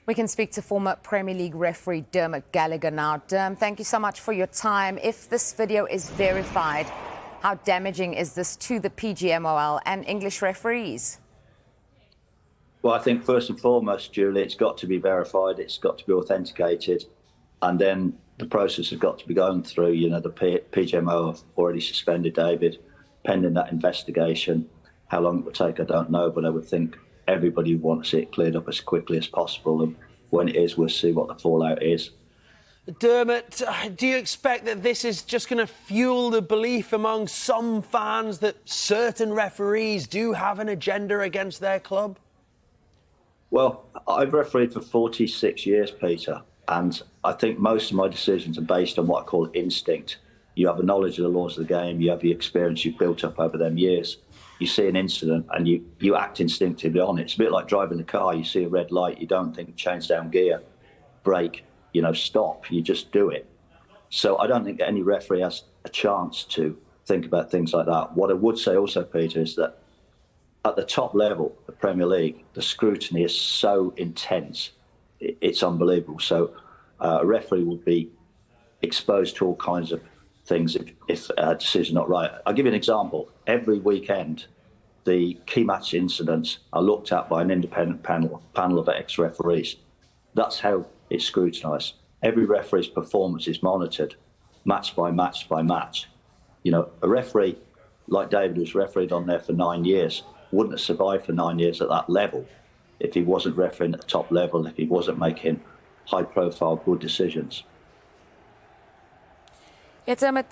We can speak to former Premier League referee Dermot Gallagher now. Derm, thank you so much for your time. If this video is verified, how damaging is this to the PGMOL and English referees? Well, I think first and foremost, Julie, it's got to be verified, it's got to be authenticated, and then the process has got to be going through. You know, the PGMO have already suspended David pending that investigation. How long it will take, I don't know, but I would think everybody wants it cleared up as quickly as possible, and when it is, we'll see what the fallout is. Dermot, do you expect that this is just going to fuel the belief among some fans that certain referees do have an agenda against their club? Well, I've refereed for 46 years, Peter, and I think most of my decisions are based on what I call instinct. You have a knowledge of the laws of the game, you have the experience you've built up over them years. You see an incident and you act instinctively on it. It's a bit like driving the car. You see a red light, you don't think change down gear, brake, stop. You just do it. So I don't think any referee has a chance to think about things like that. What I would say also, Peter, is that at the top level, the Premier League, the scrutiny is so intense, it's unbelievable. So a referee would be exposed to all kinds of things if a decision not right. I'll give you an example. Every weekend, the key match incidents are looked at by an independent panel of ex-referees. That's how it's scrutinised. Every referee's performance is monitored, match by match by match. A referee like David, who's refereed on there for 9 years, wouldn't have survived for 9 years at that level if he wasn't refereeing at the top level, if he wasn't making high-profile, good decisions. Yeah, Dermot,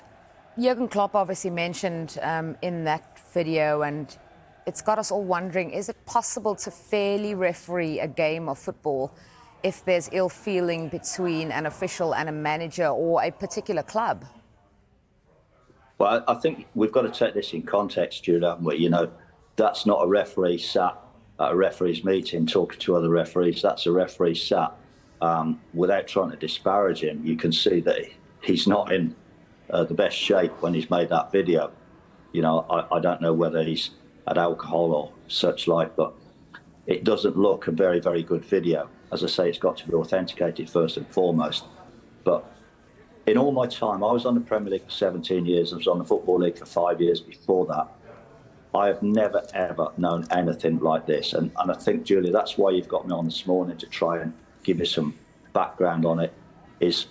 Jurgen Klopp obviously mentioned in that video, and it's got us all wondering, is it possible to fairly referee a game of football if there's ill feeling between an official and a manager or a particular club? Well, I think we've got to take this in context, Jude, haven't we? That's not a referee sat at a referee's meeting talking to other referees. That's a referee sat without trying to disparage him. You can see that he's not in the best shape when he's made that video. I don't know whether he's had alcohol or such like, but it doesn't look a very, very good video. As I say, it's got to be authenticated first and foremost. But in all my time, I was on the Premier League for 17 years. I was on the Football League for 5 years before that. I have never, ever known anything like this. And I think, Julia, that's why you've got me on this morning, to try and give you some background on it, is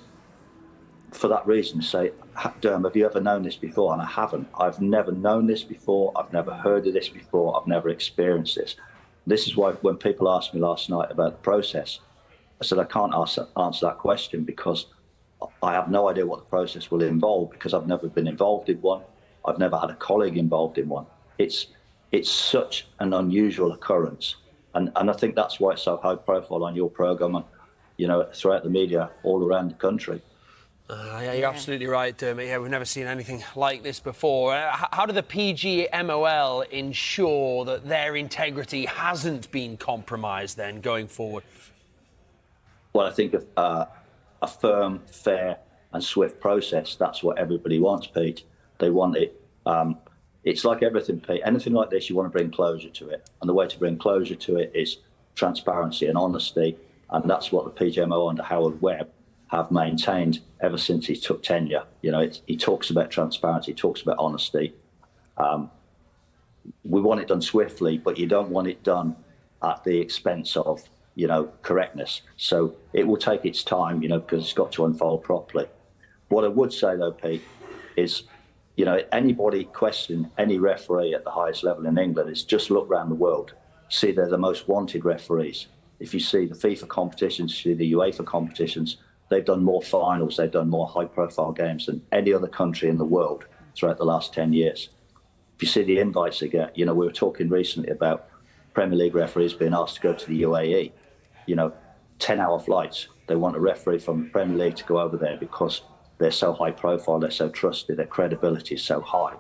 for that reason, to say, Derm, have you ever known this before? And I haven't. I've never known this before. I've never heard of this before. I've never experienced this. This is why when people asked me last night about the process, I said I can't answer that question because I have no idea what the process will involve, because I've never been involved in one. I've never had a colleague involved in one. It's such an unusual occurrence. And I think that's why it's so high profile on your programme and, throughout the media all around the country. Yeah, you're absolutely right, Dermot. Yeah, we've never seen anything like this before. How do the PGMOL ensure that their integrity hasn't been compromised then going forward? Well, I think a firm, fair and swift process, that's what everybody wants, Pete. They want it. It's like everything, Pete. Anything like this, you want to bring closure to it. And the way to bring closure to it is transparency and honesty. And that's what the PGMO under Howard Webb have maintained ever since he took tenure. He talks about transparency, he talks about honesty. We want it done swiftly, but you don't want it done at the expense of, correctness. So it will take its time, because it's got to unfold properly. What I would say, though, Pete, is, anybody question any referee at the highest level in England is just look around the world. See, they're the most wanted referees. If you see the FIFA competitions, you see the UEFA competitions, they've done more finals, they've done more high-profile games than any other country in the world throughout the last 10 years. If you see the invites they get, we were talking recently about Premier League referees being asked to go to the UAE, 10-hour flights. They want a referee from the Premier League to go over there because they're so high-profile, they're so trusted, their credibility is so high.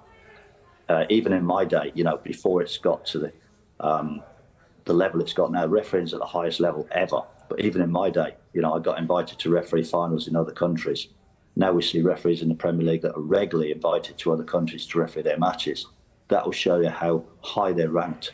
Even in my day, before it's got to the level it's got now, refereeing's at the highest level ever. But even in my day, I got invited to referee finals in other countries. Now we see referees in the Premier League that are regularly invited to other countries to referee their matches. That will show you how high they're ranked